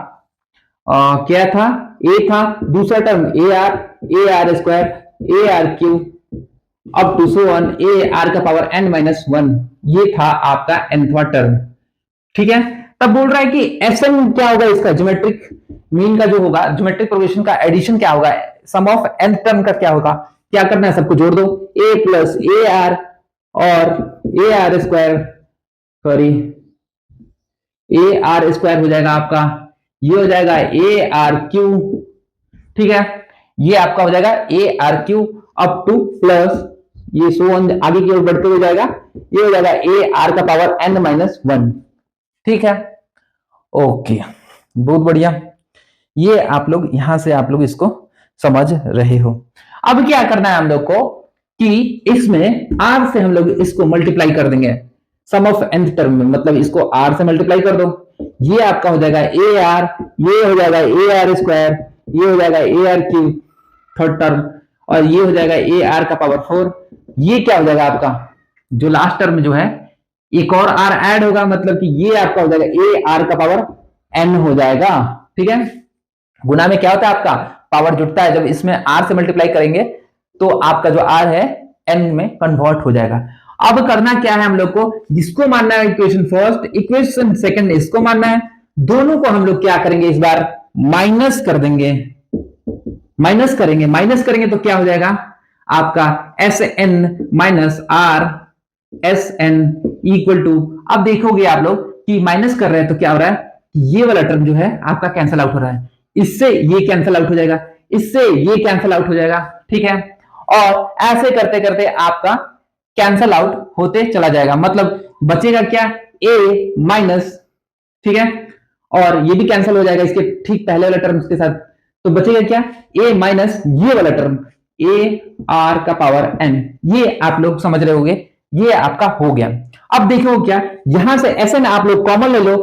क्या था, ए था। दूसरा term a r square, a r cube, up to so one a r का पावर n माइनस वन, ये था आपका nवां टर्म। ठीक है, तब बोल रहा है कि एसएन क्या होगा, इसका ज्योमेट्रिक मीन का जो होगा, ज्योमेट्रिक प्रोग्रेशन का एडिशन क्या होगा, सम ऑफ n टर्म का क्या होगा। क्या करना है, सबको जोड़ दो, a प्लस ए आर और ए आर स्क्वायर, सॉरी ए आर स्क्वायर हो जाएगा आपका, ये हो जाएगा ए आर क्यू। ठीक है, ये आपका हो जाएगा ए r cube up two plus ये सो आगे की ओर बढ़ते हुए जाएगा, ये हो जाएगा ए आर का पावर n माइनस वन। ठीक है, ओके, बहुत बढ़िया। ये आप लोग यहां से आप लोग इसको समझ रहे हो। अब क्या करना है हम लोग को कि इसमें r से हम लोग इसको मल्टीप्लाई कर देंगे, सम ऑफ nth टर्म में, मतलब इसको r से मल्टीप्लाई कर दो, ये आपका हो जाएगा ए आर, ये हो जाएगा ए आर स्क्वायर, ये हो जाएगा A R cube third term, और ये हो जाएगा ए आर का पावर फोर। ये क्या हो जाएगा आपका जो लास्ट टर्म जो है, एक और आर ऐड होगा, मतलब कि ये आपका हो जाएगा ए आर का पावर एन हो जाएगा। ठीक है, गुना में क्या होता है आपका पावर जुड़ता है, जब इसमें आर से मल्टीप्लाई करेंगे तो आपका जो आर है एन में कन्वर्ट हो जाएगा। अब करना क्या है हम लोग को, जिसको मानना है इक्वेशन फर्स्ट, इक्वेशन सेकंड इसको मानना है, दोनों को हम लोग क्या करेंगे इस बार माइनस कर देंगे, माइनस करेंगे तो क्या हो जाएगा आपका S N minus R S N equal to, अब देखोगे आप लोग कि माइनस कर रहे हैं तो क्या हो रहा है, ये वाला टर्म जो है आपका कैंसिल आउट हो रहा है, इससे ये कैंसिल आउट हो जाएगा, इससे ये कैंसिल आउट हो जाएगा। ठीक है, और ऐसे करते करते आपका कैंसिल आउट होते चला जाएगा, मतलब बचेगा क्या a माइनस, ठीक है, और ये भी कैंसिल हो जाएगा इसके ठीक पहले वाले टर्म के साथ, तो बचेगा क्या a माइनस ये वाला टर्म a r का पावर n। ये आप लोग समझ रहे होंगे, ये आपका हो गया। अब देखो क्या, यहां से एस एन आप लोग कॉमन ले लो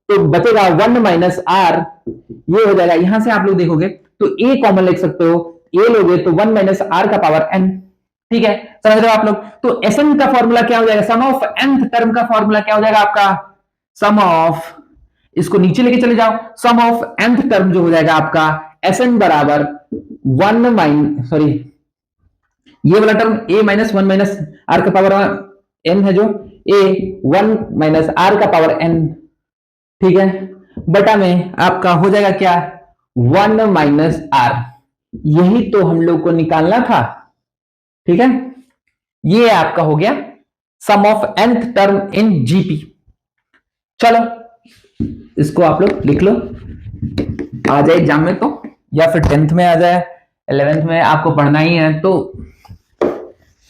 तो बचेगा वन माइनस आर, ये हो जाएगा, यहां से आप लोग देखोगे तो a कॉमन लिख सकते हो, a लोगे तो वन माइनस आर का पावर n। ठीक है, समझ रहे हो आप लोग। तो एसएन का फॉर्मूला क्या हो जाएगा, सम ऑफ nth टर्म का फॉर्मूला क्या हो जाएगा आपका, सम ऑफ, इसको नीचे लेके चले जाओ, सम ऑफ nth टर्म जो हो जाएगा आपका एसएन बराबर वन माइनस, सॉरी ये वाला term a minus one minus r का पावर n है, जो a वन माइनस आर का पावर n, ठीक है, बटा में आपका हो जाएगा क्या वन माइनस आर, यही तो हम लोग को निकालना था। ठीक है, ये आपका हो गया sum of nth term in GP. चलो इसको आप लोग लिख लो, आ जाए एग्जाम में तो, या फिर 10th में आ जाए, 11th में आपको पढ़ना ही है तो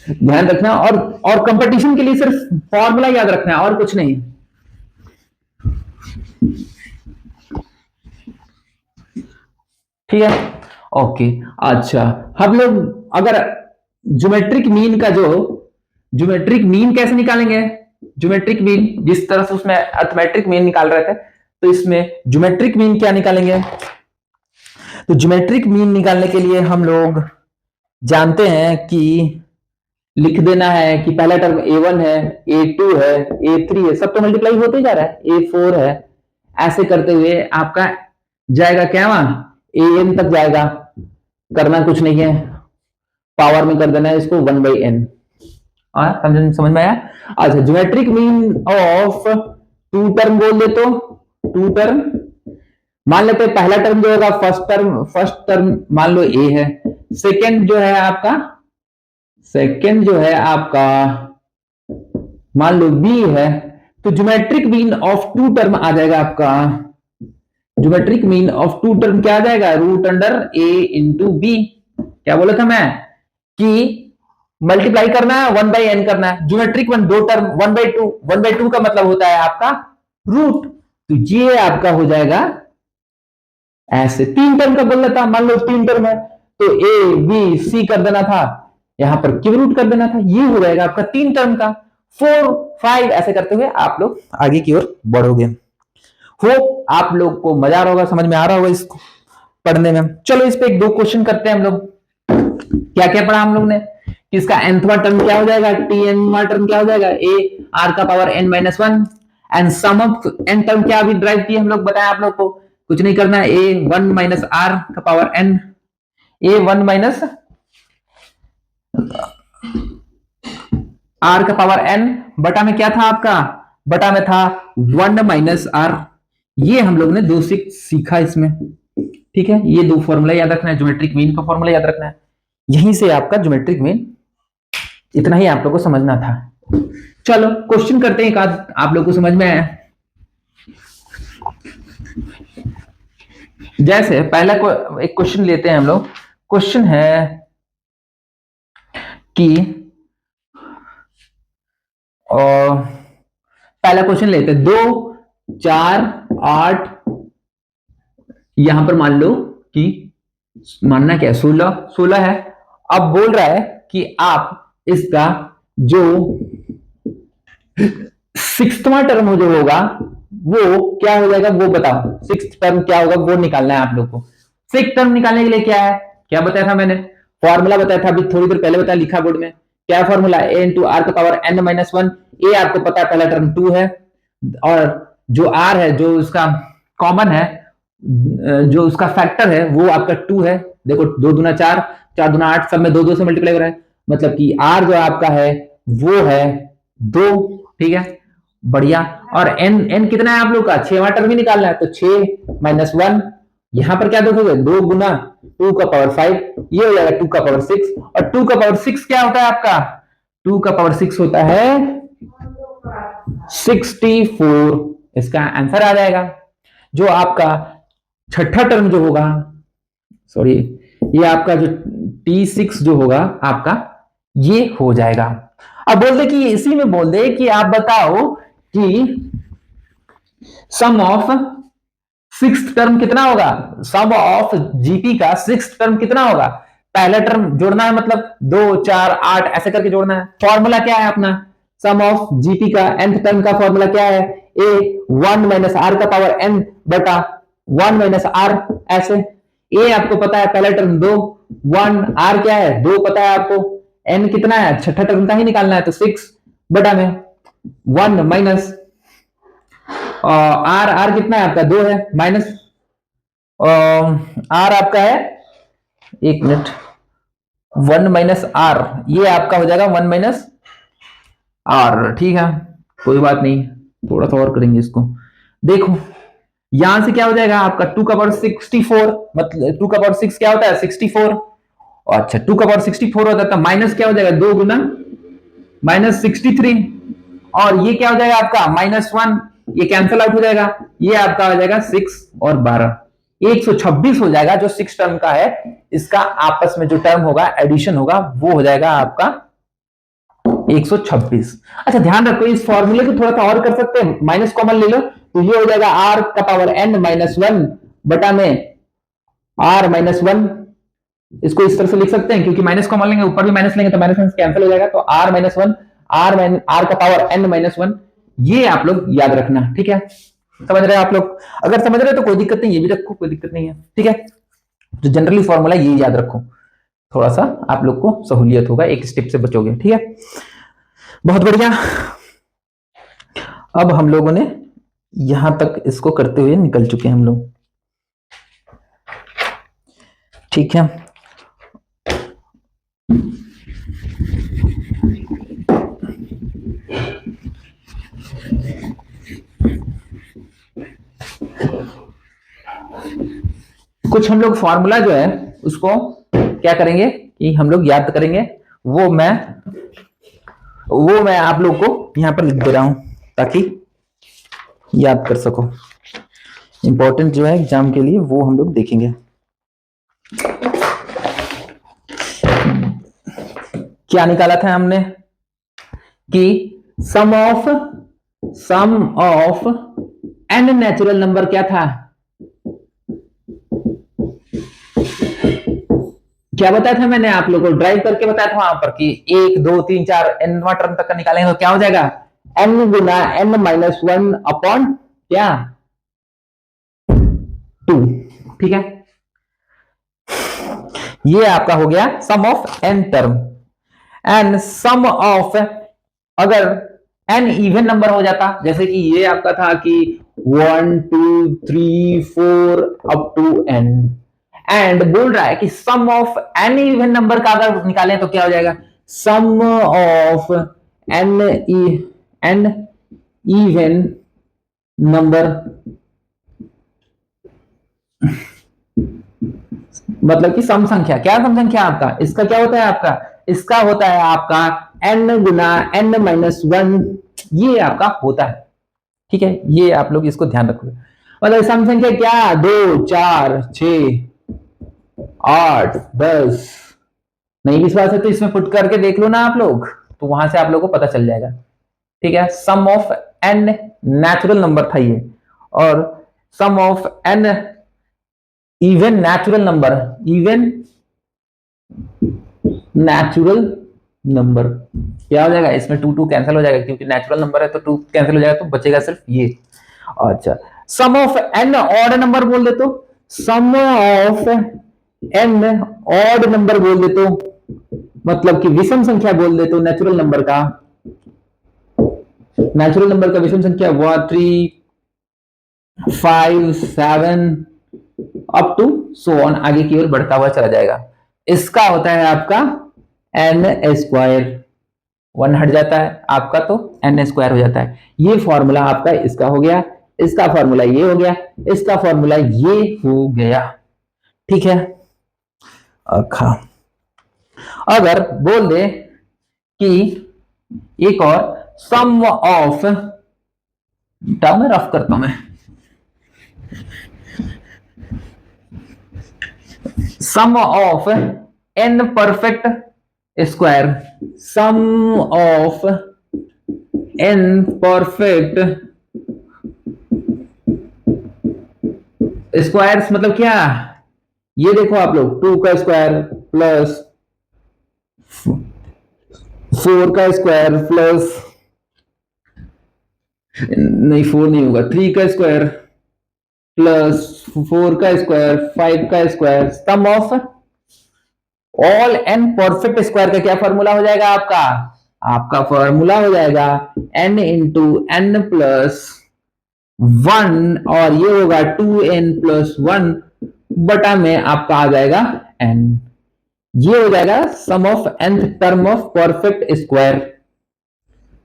ध्यान रखना, और कंपटीशन के लिए सिर्फ फॉर्मूला याद रखना है और कुछ नहीं। ठीक है, ओके, अच्छा हम लोग अगर ज्योमेट्रिक मीन का जो ज्योमेट्रिक मीन कैसे निकालेंगे, ज्योमेट्रिक मीन जिस तरह से उसमें अर्थमेट्रिक मीन निकाल रहे थे, तो इसमें ज्योमेट्रिक मीन क्या निकालेंगे, तो ज्योमेट्रिक मीन निकालने के लिए हम लोग जानते हैं कि लिख देना है कि पहला टर्म a1 है, a2 है, a3 है, सब तो मल्टीप्लाई होते जा रहा है, a4 है, ऐसे करते हुए आपका जाएगा क्या वहां an तक जाएगा, करना कुछ नहीं है, पावर में कर देना है इसको वन बाई एन। समझ में आया। अच्छा, geometric mean of two term बोल दे तो टू टर्म मान लेते हैं, पहला टर्म जो होगा फर्स्ट टर्म मान लो ए है, सेकंड जो है आपका मान लो बी है, तो geometric mean of two term आ जाएगा आपका, geometric mean of two term क्या आ जाएगा, root under A into B. क्या बोला था मैं कि मल्टीप्लाई करना है वन बाई एन करना है, ज्योमेट्रिक वन दो टर्म वन बाई टू का मतलब होता है आपका रूट, तो ये आपका हो जाएगा ऐसे, तीन टर्म का बोल रहा था, मान लो तीन टर्म है तो ए बी सी कर देना था, यहां पर क्यूब रूट कर देना था, ये हो जाएगा आपका तीन टर्म का 4 5 ऐसे करते हुए आप लोग आगे की ओर बढ़ोगे। होप आप लोग को मजा आ रहा होगा, समझ में आ रहा होगा इसको पढ़ने में। चलो इस पे एक दो क्वेश्चन करते हैं हम लोग। क्या क्या पढ़ा हम लोग ने, इसका nthवा टर्म क्या हो जाएगा, tnवा टर्म क्या हो जाएगा, a r का power n minus one, and sum of n term क्या अभी ड्राइव किया हम लोग, बताया आप लोग को, कुछ नहीं करना है, a 1 माइनस r का power n, a 1 minus r का पावर n बटा में क्या था आपका, बटा में था 1 माइनस r। ये हम लोग ने दो सीखा इसमें, ठीक है। ये दो फॉर्मूला याद रखना है, ज्योमेट्रिक मीन का फॉर्मूला याद रखना है, यहीं से आपका ज्योमेट्रिक मीन, इतना ही आप लोग को समझना था। चलो क्वेश्चन करते हैं, एक आध आप लोग को समझ में आया। जैसे पहला एक क्वेश्चन लेते हैं हम लोग। क्वेश्चन है कि पहला क्वेश्चन लेते हैं, 2 4 8, यहां पर मान लो कि मानना क्या है, 16 है। अब बोल रहा है कि आप इसका जो 6वां टर्म जो होगा वो क्या हो जाएगा, वो बताओ। 6th टर्म क्या होगा वो निकालना है आप लोग को। 6th टर्म निकालने के लिए क्या है, क्या बताया था मैंने, फॉर्मूला बताया था, अभी थोड़ी देर पहले बताया, लिखा बोर्ड में। क्या फॉर्मूला, a इंटू आर का पावर n माइनस वन। ए आपको पता है पहला टर्म 2 है, और जो r है जो उसका कॉमन है, जो उसका फैक्टर है वो आपका 2 है। देखो 2 दूना 4, 4 दूना 8, सब में 2 2 से मल्टीप्लाई हो रहा है, मतलब कि r जो आपका है वो है 2, ठीक है, बढ़िया। और n कितना है आप लोग का, 6वां टर्म ही निकालना है, तो 6 माइनस वन, यहां पर क्या देखोगे, 2 गुना 2 का पावर 5, ये हो जाएगा 2 का पावर 6। और 2 का पावर 6 क्या होता है आपका, 2 का पावर 6 होता है 64, इसका आंसर आ जाएगा। जो आपका छठा टर्म जो होगा, सॉरी, ये आपका जो T6 जो होगा आपका, ये हो जाएगा। अब बोल दे कि इसी में बोल दे कि आप बताओ कि सम ऑफ 6th टर्म कितना होगा, सम ऑफ जीपी का 6th टर्म कितना होगा। पहला टर्म जोड़ना है, मतलब 2 4 8 ऐसे करके जोड़ना है। फॉर्मूला क्या है अपना, सम ऑफ जीपी का nth टर्म का फॉर्मूला क्या है, a 1 माइनस आर का पावर n बटा 1 माइनस आर, ऐसे। a आपको पता है पहला टर्म 2, 1, r क्या है 2 पता है आपको, n कितना है छठा टर्म का ही निकालना है, तो 6 बटा में 1 माइनस आर, आर कितना है आपका 2 है, माइनस आर आपका है, एक मिनट, 1 माइनस आर, ये आपका हो जाएगा 1 माइनस आर, ठीक है, कोई बात नहीं, थोड़ा सा और करेंगे इसको। देखो यहां से क्या हो जाएगा आपका 2 का पावर 64, मतलब 2 का पावर 6 क्या होता है 64, अच्छा 2 का पावर 64 होता है, तो माइनस क्या हो जाएगा 2 गुना माइनस 63, और ये क्या हो जाएगा आपका माइनस 1, ये कैंसिल आउट हो जाएगा, ये आपका हो जाएगा 6 और 12, 126 हो जाएगा। जो 6 टर्म का है इसका आपस में जो टर्म होगा एडिशन होगा वो हो जाएगा आपका 126। अच्छा ध्यान रखो, इस फॉर्मूले को थोड़ा सा और कर सकते हैं, माइनस कॉमन ले लो, तो ये हो जाएगा r का पावर n माइनस वन बटा में r माइनस वन। इसको इस तरह से लिख सकते हैं, क्योंकि माइनस कॉमन लेंगे, ऊपर भी माइनस लेंगे तो माइनस माइनस कैंसिल हो जाएगा, तो r माइनस वन, r का पावर n माइनस वन, ये आप लोग याद रखना, ठीक है। समझ रहे हैं आप लोग, अगर समझ रहे हो तो कोई दिक्कत नहीं, ये भी रखो, कोई दिक्कत नहीं है, ठीक है। तो जनरली फॉर्मूला ये याद रखो, थोड़ा सा आप लोग को सहूलियत होगा, एक स्टेप से बचोगे, ठीक है। बहुत बढ़िया। अब हम लोगों ने यहां तक इसको करते हुए निकल चुके हैं हम लोग, ठीक है। कुछ हम लोग फॉर्मूला जो है उसको क्या करेंगे कि हम लोग याद करेंगे, वो मैं आप लोग को यहां पर लिख दे रहा हूं ताकि याद कर सको। इंपॉर्टेंट जो है एग्जाम के लिए वो हम लोग देखेंगे। क्या निकाला था हमने कि sum of n natural number क्या था, क्या बताया था मैंने आप लोगों को, ड्राइव करके बताया था वहां पर कि 1 2 3 4 nवा टर्म तक का निकालेंगे तो क्या हो जाएगा, n गुना n-1 अपॉन क्या 2। ठीक है, ये आपका हो गया sum of n term. And sum of, अगर n इवन नंबर हो जाता, जैसे कि ये आपका था कि 1 2 3 4 अप टू n, एंड बोल रहा है कि sum of n even number का अगर निकालें तो क्या हो जाएगा, sum of n n even number, मतलब कि सम संख्या, क्या सम संख्या आपका, इसका क्या होता है आपका, इसका होता है आपका n गुना n-1, ये आपका होता है। ठीक है, ये आप लोग इसको ध्यान रखोगे। मतलब सम संख्या क्या, 2 4 6 8 10, नहीं विश्वास है तो इसमें पुट करके देख लो ना आप लोग, तो वहां से आप लोग को पता चल जाएगा। ठीक है, sum of n natural number था ये, और sum of n even natural number, even natural number क्या हो जाएगा, इसमें 2 2 कैंसिल हो जाएगा क्योंकि नेचुरल नंबर है तो 2 कैंसिल हो जाएगा तो बचेगा सिर्फ ये। अच्छा, सम ऑफ n ऑड नंबर बोल दे तो, सम ऑफ n ऑड नंबर बोल दे तो, मतलब कि विषम संख्या बोल दे तो, नेचुरल नंबर का, नेचुरल नंबर का विषम संख्या 1 3 5 7 अप टू सो ऑन, आगे की ओर बढ़ता हुआ चला जाएगा। इसका होता है आपका n स्क्वायर, 1 हट जाता है आपका तो n स्क्वायर हो जाता है। ये फॉर्मूला आपका इसका हो गया, इसका फॉर्मूला ये हो गया, इसका फॉर्मूला ये हो गया। ठीक है, अच्छा अगर बोल दे कि एक और सम ऑफ, मैं रफ करता हूं मैं, sum of n perfect square, sum of n perfect squares मतलब क्या, ये देखो आप लोग 2 का स्क्वायर प्लस 4 का स्क्वायर प्लस, नहीं 4 नहीं होगा, 3 का स्क्वायर प्लस 4 का स्क्वायर 5 का square, sum of all n perfect square का क्या फॉर्मूला हो जाएगा आपका, आपका फॉर्मूला हो जाएगा n इंटू n प्लस 1, और ये होगा 2n प्लस 1 बटा में आपका आ जाएगा n। ये हो जाएगा sum of nth term of perfect square.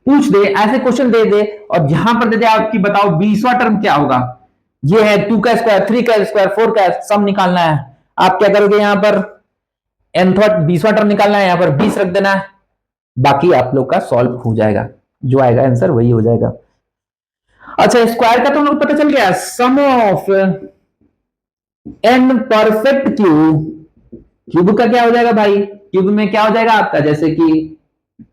पूछ दे, ऐसे क्वेश्चन दे दे और यहां पर दे दे आपकी बताओ 20वां टर्म क्या होगा, ये है 2 का स्क्वायर 3 का स्क्वायर 4 का सम निकालना है, आप क्या करोगे यहां पर nth 20वां टर्म निकालना है, यहां पर 20 रख देना है, बाकी आप लोग का सॉल्व हो जाएगा, जो आएगा आंसर वही हो जाएगा। अच्छा, स्क्वायर का तो हम लोग पता चल गया, sum of n perfect cube, cube का क्या हो जाएगा भाई, क्यूब में क्या हो जाएगा आपका, जैसे कि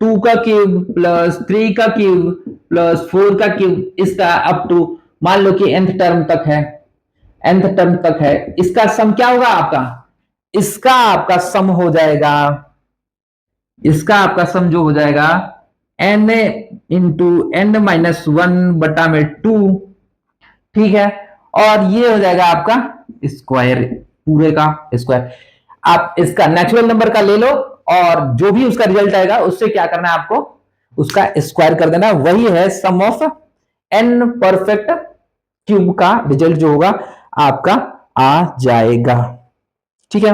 2 का क्यूब प्लस 3 का क्यूब प्लस 4 का क्यूब, इसका अप टू मान लो कि nth टर्म तक है, nth टर्म तक है, इसका सम क्या होगा आपका, इसका आपका सम हो जाएगा, इसका आपका सम जो हो जाएगा n इंटू n-1 बटा में 2। ठीक है, और ये हो जाएगा आपका स्क्वायर, पूरे का स्क्वायर। आप इसका नेचुरल नंबर का ले लो और जो भी उसका रिजल्ट आएगा उससे क्या करना है आपको, उसका स्क्वायर कर देना, वही है sum of n perfect cube का रिजल्ट जो होगा आपका आ जाएगा। ठीक है,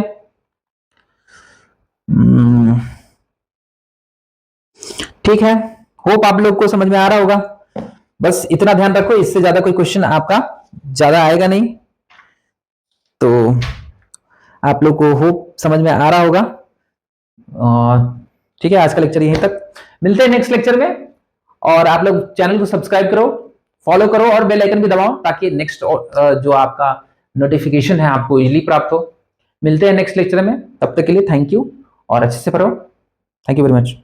ठीक है, होप आप लोग को समझ में आ रहा होगा, बस इतना ध्यान रखो, इससे ज्यादा कोई क्वेश्चन आपका ज्यादा आएगा नहीं, तो आप लोग को होप समझ में आ रहा होगा। ठीक है, आज का लेक्चर यहीं तक, मिलते हैं नेक्स्ट लेक्चर में, और आप लोग चैनल को सब्सक्राइब करो, फॉलो करो और बेल आइकन भी दबाओ ताकि नेक्स्ट जो आपका नोटिफिकेशन है आपको इजीली प्राप्त हो। मिलते हैं नेक्स्ट लेक्चर में, तब तक के लिए थैंक यू और अच्छे से पढ़ो, थैंक यू वेरी मच।